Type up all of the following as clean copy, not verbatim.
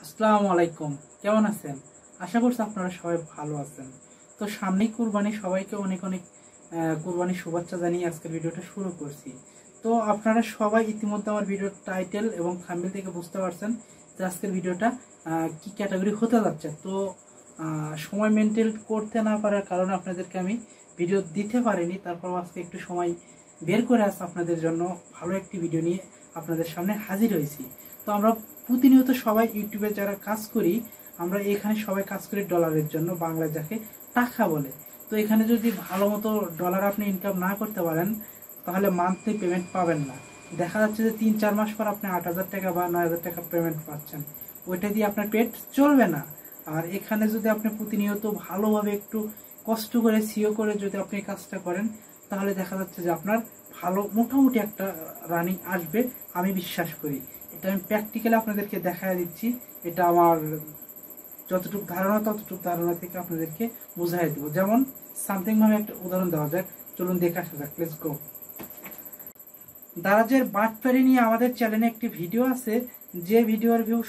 আসসালামু আলাইকুম, কেমন আছেন? আশা করছি আপনারা সবাই ভালো আছেন। তো সামনেই কুরবানি, সবাইকে অনেক অনেক কুরবানির শুভেচ্ছা জানিয়ে আজকের ভিডিওটা শুরু করছি। তো আপনারা সবাই ইতিমধ্যে আমার ভিডিওর টাইটেল এবং থাম্বনেল থেকে বুঝতে পারছেন যে আজকের ভিডিওটা কি ক্যাটাগরি হতে যাচ্ছে। তো সময় মেনটেন করতে না পারার কারণে আপনাদেরকে আমি ভিডিও দিতে পারিনি, তারপর আজকে একটু সময় বের করে আসছে আপনাদের জন্য ভালো একটি ভিডিও নিয়ে আপনাদের সামনে হাজির হয়েছি। তো আমরা প্রতিনিয়ত সবাই ইউটিউবে যারা কাজ করি, আমরা এখানে সবাই কাজ করি ডলারের জন্য, বাংলায় যাকে টাকা বলে। তো এখানে যদি ভালো মতো ডলার আপনি ইনকাম না করতে পারেন তাহলে মান্থলি পেমেন্ট পাবেন না। দেখা যাচ্ছে যে 3-4 মাস পর আপনি 8,000 টাকা বা 9,000 টাকা পেমেন্ট পাচ্ছেন, ওইটা দিয়ে আপনার পেট চলবে না। আর এখানে যদি আপনি প্রতিনিয়ত ভালোভাবে একটু কষ্ট করে সিও করে যদি আপনি কাজটা করেন তাহলে দেখা যাচ্ছে যে আপনার ভালো মোটামুটি একটা রানিং আসবে, আমি বিশ্বাস করি। এটা আমি প্র্যাকটিক্যালি আপনাদেরকে দেখায় দিচ্ছি। এটা আমার যতটুকু ধারণা ততটুকু ধারণা থেকে আপনাদেরকে বোঝাই দেবো। যেমন সামথিং ভাবে একটা উদাহরণ দেওয়া যাক, চলুন দেখে আসা যাক। Let's go. দারাজের বাটপারি নিয়ে আমাদের চ্যানেলে একটি ভিডিও আছে, যে ভিডিওর ভিউ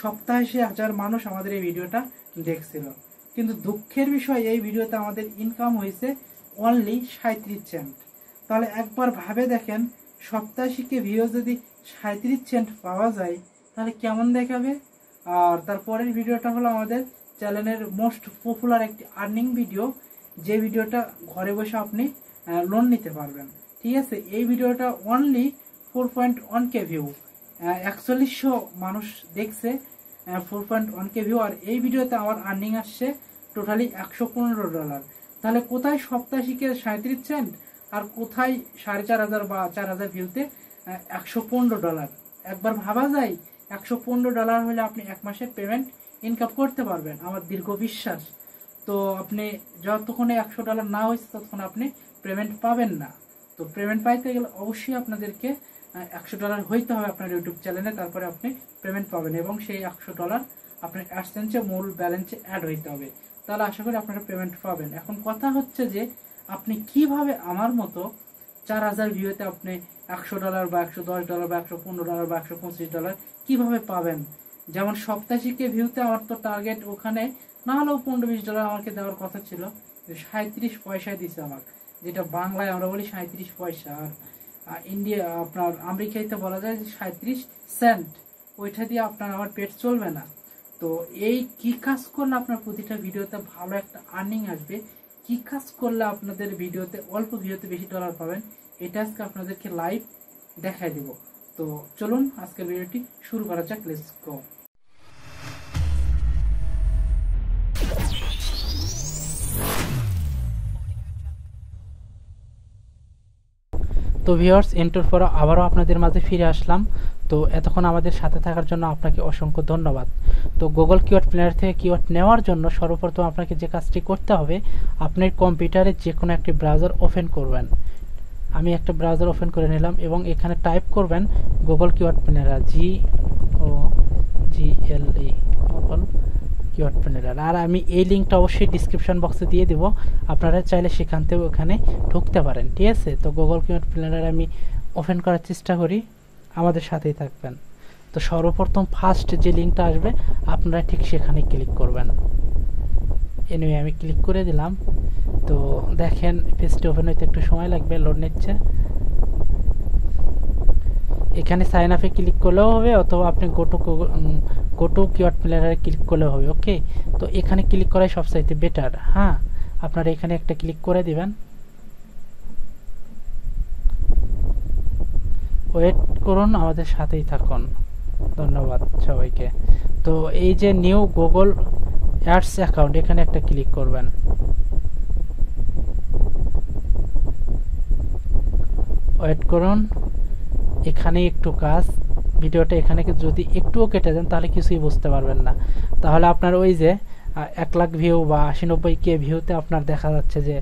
সপ্তাহে 1,000 মানুষ আমাদের এই ভিডিওটা দেখছিল। কিন্তু দুঃখের বিষয়, এই ভিডিওতে আমাদের ইনকাম হয়েছে অনলি 37 সেন্ট। তাহলে একবার ভাবে দেখেন, সপ্তাহে ভিউ যদি 37 সেন্ট পাওয়া যায় তাহলে কেমন দেখাবে। আর তারপরের ভিডিওটা হলো আমাদের চ্যানেলের মোস্ট পপুলার একটি আর্নিং ভিডিও, যে ভিডিওটা ঘরে বসে আপনি লোন নিতে পারবেন। ঠিক আছে, এই ভিডিওটা অনলি 4.1K ভিউ, 4100 মানুষ দেখছে, 4.1K ভিউ। আর এই ভিডিওতে আমার আর্নিং আসছে টোটালি $115। তাহলে কোথায় সপ্তাহে 37 সেন্ট আর কোথায় 4,500 বা 4,000 ভিউতে $115। একবার ভাবা যায়, $115 হলে আপনি এক মাসের পেমেন্ট ইনকাম করতে পারবেন, আমার দীর্ঘ বিশ্বাস। তো আপনি যতক্ষণে $100 না হয়েছে ততক্ষণ আপনি পেমেন্ট পাবেন না। তো পেমেন্ট পাইতে গেলে অবশ্যই আপনাদেরকে $100 হইতে হবে আপনার ইউটিউব চ্যানেলে, তারপরে আপনি পেমেন্ট পাবেন এবং সেই $100 আপনার অ্যাডসেন্সে মূল ব্যালেন্সে অ্যাড হইতে হবে। তাহলে আশা করি আপনারা পেমেন্ট পাবেন। এখন কথা হচ্ছে যে আপনি কিভাবে আমার মতো 4,000 ভিউতে আপনি $100 বা $110 বা $115 বা $125 কিভাবে পাবেন। যেমন সপ্তাহে ভিউতে আমার তো টার্গেট ওখানে না হলেও $15-20 আমাকে দেওয়ার কথা ছিল, 37 পয়সায় দিছে আমাকে, যেটা বাংলায় আমরা বলি 37 পয়সা। আর ইন্ডিয়া আপনার আমেরিকাতে বলা যায় যে 37 সেন্ট। ওইটা দিয়ে আপনার আমার পেট চলবে না। তো এই কি কাজ করলে আপনার প্রতিটা ভিডিওতে ভালো একটা আর্নিং আসবে, কি কাজ করলে আপনাদের ভিডিওতে অল্প ভিডিওতে বেশি ডলার পাবেন, এটা আজকে আপনাদেরকে লাইভ দেখাই দিব। তো চলুন আজকের ভিডিওটি শুরু করা যাক। Let's go. তো ভিউয়ার্স, এন্টার পর আবারও আপনাদের মাঝে ফিরে আসলাম। তো এতক্ষণ আমাদের সাথে থাকার জন্য আপনাকে অসংখ্য ধন্যবাদ। তো গুগল কিওয়ার্ড প্ল্যানার থেকে কিওয়ার্ড নেওয়ার জন্য সর্বপ্রথম আপনাকে যে কাজটি করতে হবে, আপনার কম্পিউটারে যে কোনো একটি ব্রাউজার ওপেন করবেন। আমি একটা ব্রাউজার ওপেন করে নিলাম এবং এখানে টাইপ করবেন Google keyword planner, GOGLE Google keyword planner. আর আমি এই লিঙ্কটা অবশ্যই ডিসক্রিপশন বক্সে দিয়ে দেব, আপনারা চাইলে সেখান থেকে ওখানে ঢুকতে পারেন। ঠিক আছে, তো গুগল কিওয়ার্ড প্ল্যানার আমি ওপেন করার চেষ্টা করি, আমাদের সাথেই থাকবেন। তো সর্বপ্রথম ফার্স্ট যে লিঙ্কটা আসবে আপনারা ঠিক সেখানে ক্লিক করবেন। এনিওয়ে আমি ক্লিক করে দিলাম। তো দেখেন পেজটি ওপেন হইতে একটু সময় লাগবে, লোড নিচ্ছে। এখানে সাইন আপে ক্লিক করলেও হবে অথবা আপনি গোটু কিওয়ার্ড প্ল্যানারে ক্লিক করলেও হবে। ওকে, তো এখানে ক্লিক করাই সবচাইতে বেটার। হ্যাঁ, আপনারা এখানে একটা ক্লিক করে দিবেন, ওয়েট করুন, আমাদের সাথেই থাকুন। ধন্যবাদ সবাইকে। তো এই যে নিউ গুগল অ্যাডস অ্যাকাউন্ট, এখানে একটা ক্লিক করবেন। ওয়েট করুন, এখানে একটু কাজ, ভিডিওটা এখানে যদি একটুও কেটে দেন তাহলে কিছুই বুঝতে পারবেন না। তাহলে আপনার ওই যে 1 লাখ ভিউ বা 80-90K ভিউতে আপনার দেখা যাচ্ছে যে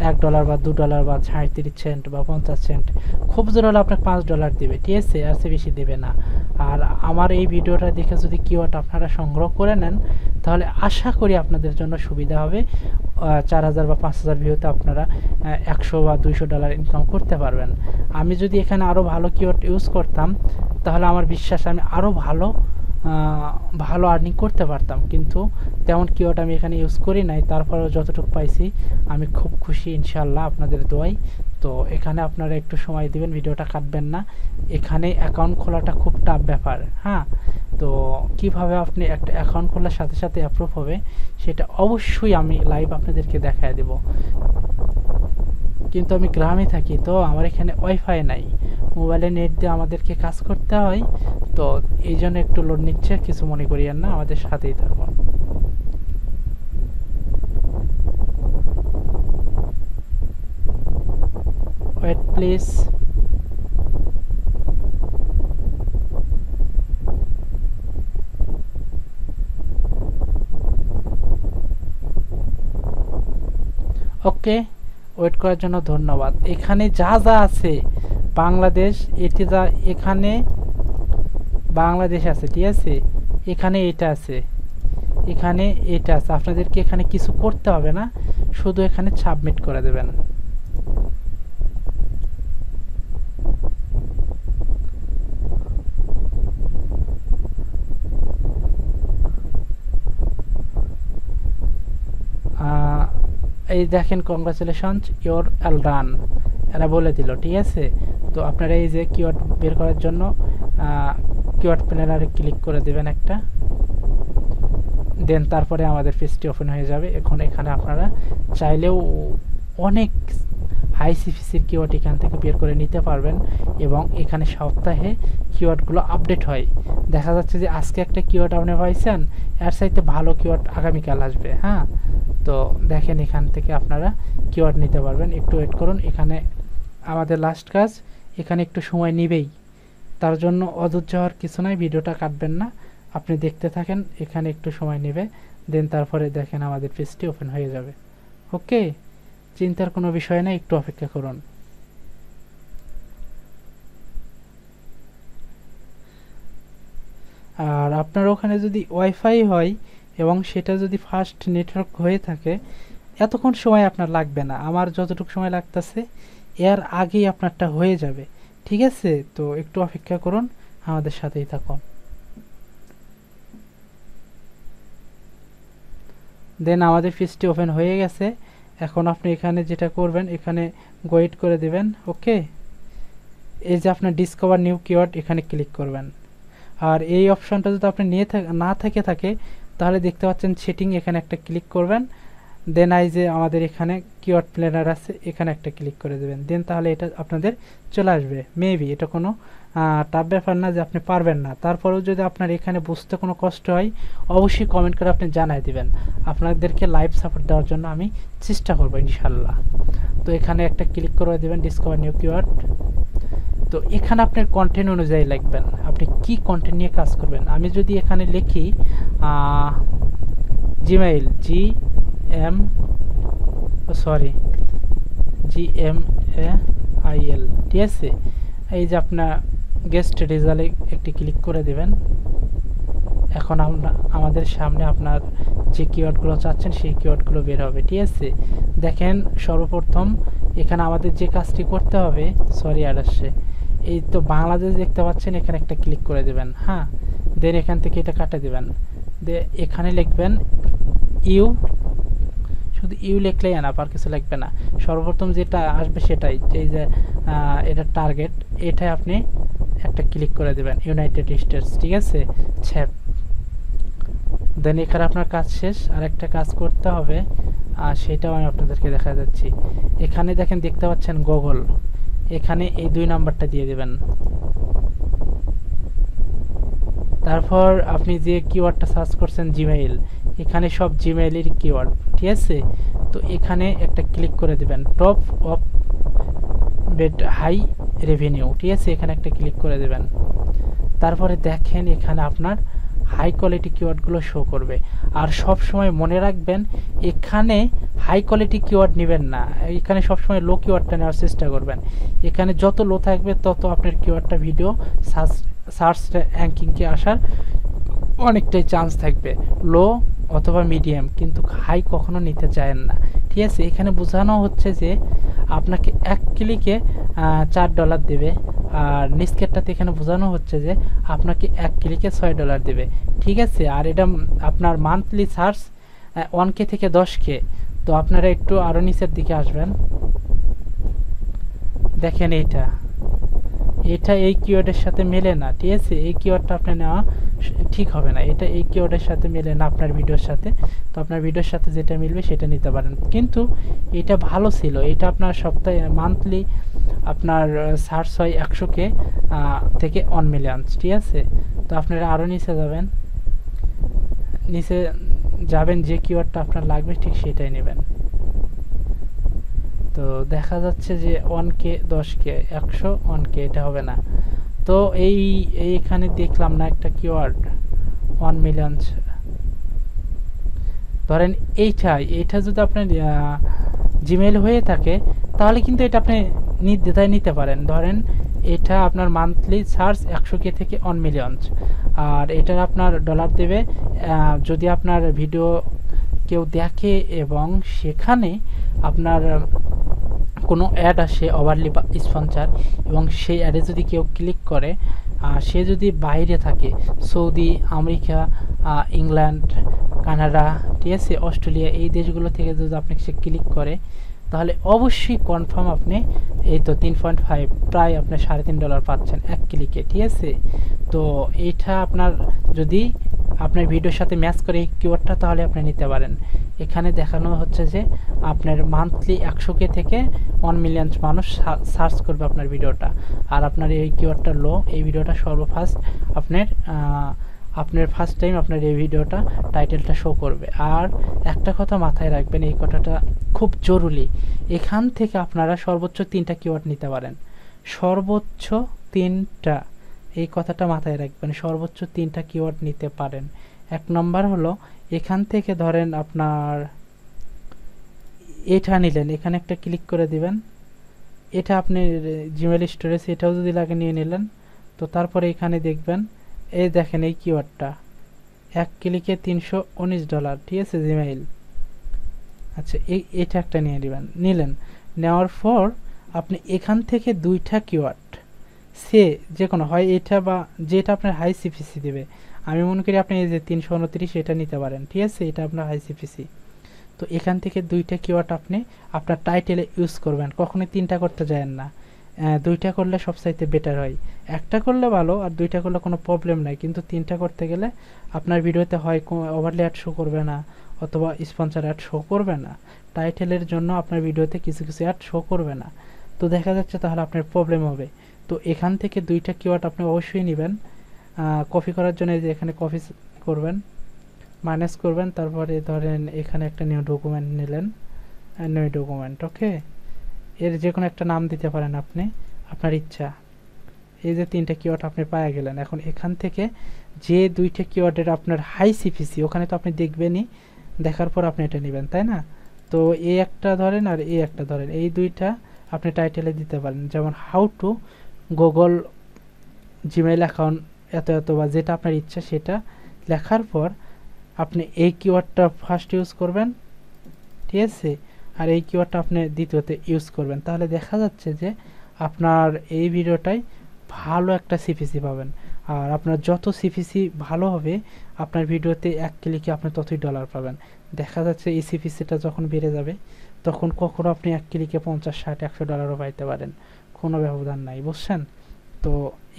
$1 বা $2 বা 37 সেন্ট বা 50 সেন্ট, খুব জোর হলে আপনাকে $5 দিবে। ঠিক আছে, আর সে বেশি দেবে না। আর আমার এই ভিডিওটা দেখে যদি কিওয়ার্ড আপনারা সংগ্রহ করে নেন তাহলে আশা করি আপনাদের জন্য সুবিধা হবে। 4,000 বা 5,000 ভিউতে আপনারা $100 বা $200 ইনকাম করতে পারবেন। আমি যদি এখানে আরও ভালো কিওয়ার্ড ইউজ করতাম তাহলে আমার বিশ্বাস আমি আরও ভালো ভালো আর্নিং করতে পারতাম, কিন্তু তেমন কিওয়ার্ড আমি এখানে ইউজ করি নাই। তারপরেও যতটুকু পাইছি আমি খুব খুশি ইনশাল্লাহ আপনাদের দোয়াই। তো এখানে আপনারা একটু সময় দিবেন, ভিডিওটা কাটবেন না। এখানে অ্যাকাউন্ট খোলাটা খুব টাফ ব্যাপার। হ্যাঁ, তো কিভাবে আপনি একটা অ্যাকাউন্ট খোলার সাথে সাথে অ্যাপ্রুভ হবে সেটা অবশ্যই আমি লাইভ আপনাদেরকে দেখায় দেব। কিন্তু আমি গ্রামে থাকি, তো আমার এখানে ওয়াইফাই নাই, মোবাইলে নেট দিয়ে আমাদেরকে কাজ করতে হয়। তো এই জন্য একটু লোড নিচ্ছে, কিছু মনে করিয়েন না, আমাদের সাথেই থাকুন। Wait please. ওকে, ওয়েট করার জন্য ধন্যবাদ। এখানে যা যা আছে বাংলাদেশ, এটি যা এখানে বাংলাদেশ আছে, ঠিক আছে, এখানে এটা আছে, এখানে এটা আছে। আপনাদেরকে এখানে কিছু করতে হবে না, শুধু এখানে সাবমিট করে দেবেন। এই দেখেন, কংগ্রাচুলেশনস ইউর অল ডান, এরা বলে দিল, ঠিক আছে। তো আপনারা এই যে কিওয়ার্ড বের করার জন্য কিওয়ার্ড প্ল্যানারে ক্লিক করে দেবেন একটা, দেন তারপরে আমাদের পেজটি ওপেন হয়ে যাবে। এখন এখানে আপনারা চাইলেও অনেক হাই সিপিসির কিওয়ার্ড এখান থেকে বের করে নিতে পারবেন, এবং এখানে সপ্তাহে কিওয়ার্ডগুলো আপডেট হয়। দেখা যাচ্ছে যে আজকে একটা কিওয়ার্ড আপনি পাইছেন, এর চাইতে ভালো কিওয়ার্ড আগামীকাল আসবে। হ্যাঁ, তো দেখেন এখান থেকে আপনারা কিওয়ার্ড নিতে পারবেন। একটু ওয়েট করুন, এখানে আমাদের লাস্ট কাজ, এখানে একটু সময় নিবেই, তার জন্য অধৈর্য হওয়ার কিছু নাই, ভিডিওটা কাটবেন না, আপনি দেখতে থাকেন, এখানে একটু সময় নেবে, দেন তারপরে দেখেন আমাদের পেজটি ওপেন হয়ে যাবে। ওকে, চিন্তার কোনো বিষয় নেই, একটু অপেক্ষা করুন। আর আপনার ওখানে যদি ওয়াইফাই হয় এবং সেটা যদি ফাস্ট নেটওয়ার্ক হয়ে থাকে, এতক্ষণ সময় আপনার লাগবে না, আমার যতটুকু সময় লাগতেছে এর আগেই আপনারটা হয়ে যাবে, ঠিক আছে। তো একটু অপেক্ষা করুন, আমাদের সাথেই থাকুন। দেন আমাদের পেজটি ওপেন হয়ে গেছে। এখন আপনি এখানে যেটা করবেন, এখানে ওয়েট করে দিবেন। ওকে, এই যে আপনার ডিসকভার নিউ কিওয়ার্ড, এখানে ক্লিক করবেন। আর এই অপশনটা যদি আপনি না থাকে তাহলে দেখতে পাচ্ছেন সেটিং, এখানে একটা ক্লিক করবেন। দেন এই যে আমাদের এখানে কিওয়ার্ড প্ল্যানার আছে, এখানে একটা ক্লিক করে দেবেন। দেন তাহলে এটা আপনাদের চলে আসবে। মেবি এটা কোনো টাফ ব্যাপার না যে আপনি পারবেন না, তারপরেও যদি আপনার এখানে বুঝতে কোনো কষ্ট হয় অবশ্যই কমেন্ট করে আপনি জানাই দিবেন, আপনাদেরকে লাইভ সাপোর্ট দেওয়ার জন্য আমি চেষ্টা করবো ইনশাল্লাহ। তো এখানে একটা ক্লিক করে দেবেন ডিসকভার নিউ কিওয়ার্ড। তো এখানে আপনার কন্টেন্ট অনুযায়ী লিখবেন, আপনি কি কন্টেন্ট নিয়ে কাজ করবেন। আমি যদি এখানে লিখি জিমেইল, GMAIL, ঠিক আছে। এই যে আপনার গেস্ট রেজাল্টে একটি ক্লিক করে দেবেন। এখন আমাদের সামনে আপনার যে কিওয়ার্ডগুলো চাচ্ছেন সেই কিওয়ার্ডগুলো বের হবে, ঠিক আছে। দেখেন সর্বপ্রথম এখানে আমাদের যে কাজটি করতে হবে, আর আসছে, এই তো বাংলাদেশ দেখতে পাচ্ছেন, এখানে একটা ক্লিক করে দেবেন। হ্যাঁ, দেন এখান থেকে এটা কাটে দেবেন, এখানে লিখবেন ইউ, শুধু ইউ লিখলেই না, আর কিছু লিখবে না। সর্বপ্রথম যেটা আসবে সেটাই, এই যে এটা টার্গেট, এটাই আপনি একটা ক্লিক করে দেবেন, ইউনাইটেড স্টেটস, ঠিক আছে। দেন এখানে আপনার কাজ শেষ। আর একটা কাজ করতে হবে, সেটাও আমি আপনাদেরকে দেখা যাচ্ছি। এখানে দেখেন, দেখতে পাচ্ছেন গুগল, এখানে এই 2 নাম্বারটা দিয়ে দেবেন। তারপর আপনি যে কিওয়ার্ডটা সার্চ করছেন জিমেইল, এখানে সব জিমেইলের কিওয়ার্ড, ঠিক আছে। তো এখানে একটা ক্লিক করে দেবেন, top of bed high revenue, ঠিক আছে, এখানে একটা ক্লিক করে দেবেন। তারপরে দেখেন এখানে আপনার হাই কোয়ালিটি কিওয়ার্ডগুলো শো করবে। আর সব সময় মনে রাখবেন, এখানে হাই কোয়ালিটি কিওয়ার্ড নেবেন না, এখানে সবসময় লো কিওয়ার্ডটা নেওয়ার চেষ্টা করবেন। এখানে যত লো থাকবে তত আপনার কিওয়ার্ডটা ভিডিও সার্চ র্যাঙ্কিংকে আসার অনেকটাই চান্স থাকবে। লো অথবা মিডিয়াম, কিন্তু হাই কখনো নিতে চায়েন না, ঠিক আছে। এখানে বোঝানো হচ্ছে যে আপনাকে এক ক্লিকে $4 দেবে, আর নিচকেরটাতে এখানে বোঝানো হচ্ছে যে আপনাকে 1 ক্লিকে $6 দেবে, ঠিক আছে। আর এটা আপনার মান্থলি সার্চ 1K থেকে 10K। তো আপনারা একটু আরও নিচের দিকে আসবেন, দেখেন এটা এই কিওয়ার্ডের সাথে মেলে না, ঠিক আছে। এই কিওয়ার্ডটা আপনি নেওয়া ঠিক হবে না, এটা এই কিওয়ার্ডের সাথে মেলে না আপনার ভিডিওর সাথে। তো আপনার ভিডিওর সাথে যেটা মিলবে সেটা নিতে পারেন। কিন্তু এটা ভালো ছিল, এটা আপনার সপ্তাহে মান্থলি আপনার সার্চ হয় 100K থেকে 1 মিলিয়ন, ঠিক আছে। তো আপনারা আরও নিচে যাবেন, নিচে যাবেন, যে কিওয়ার্ডটা আপনার লাগবে ঠিক সেটাই নেবেন। তো দেখা যাচ্ছে যে 1K 10K 100 1K এটা হবে না। তো এইখানে দেখলাম না একটা কিওয়ার্ড 1 মিলিয়ন, ধরেন এইটা যদি আপনার জিমেইল হয়ে থাকে তাহলে কিন্তু এটা আপনি নির্দ্বিধায় নিতে পারেন। ধরেন এটা আপনার মান্থলি সার্চ 100K থেকে 1 মিলিয়ন, আর এটার আপনার ডলার দেবে যদি আপনার ভিডিও কেউ দেখে এবং সেখানে আপনার কোনো অ্যাড আসে ওভারলি বা স্পন্সর, এবং সেই অ্যাডে যদি কেউ ক্লিক করে, সে যদি বাইরে থাকে, সৌদি, আমেরিকা, ইংল্যান্ড, কানাডা, ঠিক আছে, অস্ট্রেলিয়া, এই দেশগুলো থেকে যদি আপনি সে ক্লিক করে, তাহলে অবশ্যই কনফার্ম আপনি এই তো 3.5 প্রায় আপনার $3.5 পাচ্ছেন 1 ক্লিকে, ঠিক আছে। তো এইটা আপনার যদি আপনার ভিডিওর সাথে ম্যাচ করে এই কিওয়ার্ডটা, তাহলে আপনি নিতে পারেন। এখানে দেখানো হচ্ছে যে আপনার মান্থলি 100K থেকে 1 মিলিয়ন মানুষ সার্চ করবে আপনার ভিডিওটা, আর আপনার এই কিওয়ার্ডটা লো, এই ভিডিওটা সর্বফার্স্ট আপনার ফার্স্ট টাইম আপনার এই ভিডিওটা টাইটেলটা শো করবে। আর একটা কথা মাথায় রাখবেন, এই কথাটা খুব জরুরি, এখান থেকে আপনারা সর্বোচ্চ 3টা কিওয়ার্ড নিতে পারেন, সর্বোচ্চ 3টা, এই কথাটা মাথায় রাখবেন, সর্বোচ্চ 3টা কিওয়ার্ড নিতে পারেন। 1 নম্বর হলো এখান থেকে ধরেন আপনার এটা নিলেন, এখানে একটা ক্লিক করে দিবেন, এটা আপনি জিমেইল স্টোরেজ এটাও যদি লাগে নিয়ে নিলেন। তো তারপরে এখানে দেখবেন, এই দেখেন এই কিওয়ার্ডটা 1 ক্লিকে $319, ঠিক আছে, জিমেইল। আচ্ছা, এটা একটা নিয়ে নিলেন, নেওয়ার পর আপনি এখান থেকে 2টা কিওয়ার্ড যে কোনো হয়, এটা বা যেটা আপনার হাই সিপিসি দেবে, আমি মনে করি আপনি এই যে 329 এটা নিতে পারেন, ঠিক আছে, এটা আপনার হাই সিপিসি। তো এখান থেকে 2টা কিওয়ার্ড আপনি আপনার টাইটেলে ইউজ করবেন, কখনোই 3টা করতে যাবেন না। 2টা করলে সবচাইতে বেটার হয়, একটা করলে ভালো আর 2টা করলে কোনো প্রবলেম নাই, কিন্তু 3টা করতে গেলে আপনার ভিডিওতে হয় ওভারলি অ্যাড শো করবে না, অথবা স্পন্সর অ্যাড শো করবে না, টাইটেলের জন্য আপনার ভিডিওতে কিছু কিছু অ্যাড শো করবে না। তো দেখা যাচ্ছে তাহলে আপনার প্রবলেম হবে। তো এখান থেকে 2টা কিওয়ার্ড আপনি অবশ্যই নেবেন। কপি করার জন্য যে এখানে কপি করবেন, মাইনাস করবেন, তারপরে ধরেন এখানে একটা নিউ ডকুমেন্ট নিলেন, নিউ ডকুমেন্ট, ওকে, এর যে কোনো একটা নাম দিতে পারেন আপনি, আপনার ইচ্ছা। এই যে 3টা কিওয়ার্ড আপনি পাওয়া গেলেন। এখন এখান থেকে যে 2টা কিওয়ার্ডের আপনার হাই সিপিসি, ওখানে তো আপনি দেখবেনই, দেখার পর আপনি এটা নেবেন, তাই না। তো এই একটা ধরেন আর এই একটা ধরেন, এই 2টা আপনি টাইটেলে দিতে পারেন, যেমন how to Google Gmail account এত বা যেটা আপনার ইচ্ছা সেটা লেখার পর আপনি এই কিওয়ার্ডটা ফার্স্ট ইউজ করবেন, ঠিক আছে, আর এই কিওয়ার্ডটা আপনি দ্বিতীয়তে ইউজ করবেন। তাহলে দেখা যাচ্ছে যে আপনার এই ভিডিওটাই ভালো একটা সিপিসি পাবেন, আর আপনার যত সিপিসি ভালো হবে আপনার ভিডিওতে 1 ক্লিকে আপনি ততই ডলার পাবেন। দেখা যাচ্ছে এই সিপিসিটা যখন বেড়ে যাবে তখন কখনো আপনি 1 ক্লিকে 50, 60, $100 পাইতে পারেন, কোনো ব্যবধান নাই, বুঝছেন। তো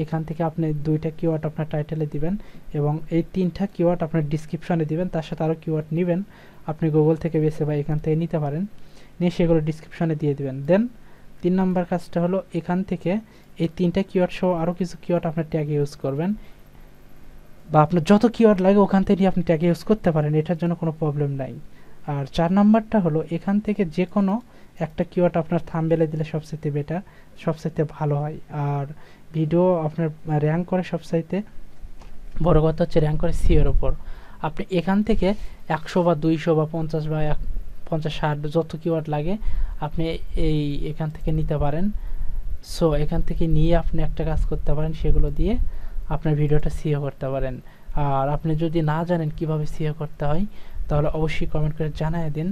এখান থেকে আপনি 2টা কিওয়ার্ড আপনার টাইটেলে দিবেন, এবং এই 3টা কিওয়ার্ড আপনার ডিসক্রিপশনে দিবেন, তার সাথে আরও কিওয়ার্ড নেবেন, আপনি গুগল থেকে বেছে বা এখান থেকে নিতে পারেন, নিয়ে সেগুলো ডিসক্রিপশনে দিয়ে দিবেন। দেন 3 নম্বর কাজটা হলো এখান থেকে এই 3টা কিওয়ার্ড সহ আরও কিছু কিওয়ার্ড আপনার ট্যাগে ইউজ করবেন, বা আপনার যত কিওয়ার্ড লাগে ওখান থেকে আপনি ট্যাগে ইউজ করতে পারেন, এটার জন্য কোনো প্রবলেম নাই। আর 4 নম্বরটা হলো এখান থেকে যে কোনো একটা কিওয়ার্ড আপনার থাম্বনেলে দিলে সবচেয়ে বেটার, সবচেয়ে ভালো হয়, আর ভিডিও আপনার র্যাঙ্ক করে সবচাইতে বড় কথা হচ্ছে র্যাঙ্ক করে সিওর ওপর। আপনি এখান থেকে 100 বা 200 বা 50 বা 50, 60 যত কিওয়ার্ড লাগে আপনি এখান থেকে নিতে পারেন। সো এখান থেকে নিয়ে আপনি একটা কাজ করতে পারেন, সেগুলো দিয়ে আপনার ভিডিওটা সিও করতে পারেন। আর আপনি যদি না জানেন কিভাবে সিও করতে হয় তাহলে অবশ্যই কমেন্ট করে জানিয়ে দিন,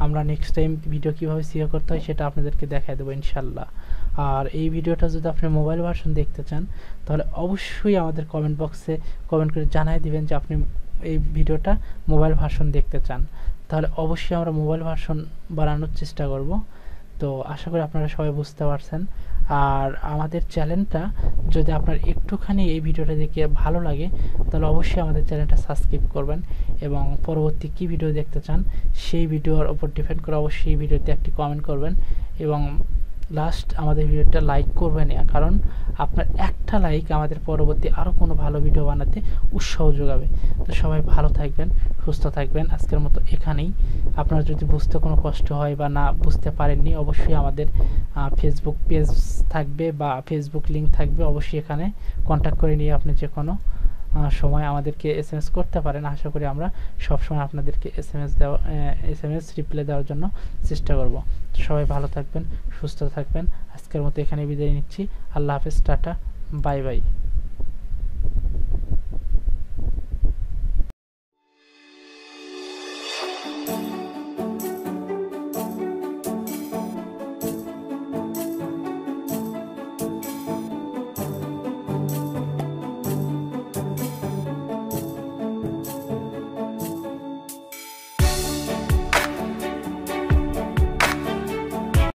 আমরা নেক্সট টাইম ভিডিও কিভাবে সিও করতে হয় সেটা আপনাদেরকে দেখায় দেবো ইনশাল্লাহ। আর এই ভিডিওটা যদি আপনি মোবাইল ভার্সন দেখতে চান তাহলে অবশ্যই আমাদের কমেন্ট বক্সে কমেন্ট করে জানাই দিবেন যে আপনি এই ভিডিওটা মোবাইল ভার্সন দেখতে চান, তাহলে অবশ্যই আমরা মোবাইল ভার্সন বানানোর চেষ্টা করব। তো আশা করি আপনারা সবাই বুঝতে পারছেন। আর আমাদের চ্যানেলটা যদি আপনার একটুখানি এই ভিডিওটা দেখে ভালো লাগে তাহলে অবশ্যই আমাদের চ্যানেলটা সাবস্ক্রাইব করবেন এবং পরবর্তী কী ভিডিও দেখতে চান সেই ভিডিওর উপর ডিপেন্ড করে অবশ্যই এই ভিডিওতে একটি কমেন্ট করবেন এবং লাস্ট আমাদের ভিডিওটা লাইক করবেন, কারণ আপনার একটা লাইক আমাদের পরবর্তী আরও কোনো ভালো ভিডিও বানাতে উৎসাহ যোগাবে। তো সবাই ভালো থাকবেন, সুস্থ থাকবেন। আজকের মতো এখানেই। আপনার যদি বুঝতে কোনো কষ্ট হয় বা না বুঝতে পারেননি অবশ্যই আমাদের ফেসবুক পেজ থাকবে বা ফেসবুক লিঙ্ক থাকবে, অবশ্যই এখানে কন্ট্যাক্ট করে নিয়ে আপনি যে কোনো সময় আমাদেরকে SMS করতে পারেন। আশা করি আমরা সবসময় আপনাদেরকে SMS রিপ্লাই দেওয়ার জন্য চেষ্টা করব। সবাই ভালো থাকবেন, সুস্থ থাকবেন। আজকের মতো এখানে বিদায় নিচ্ছি। আল্লাহ হাফেজ, টাটা, বাই বাই।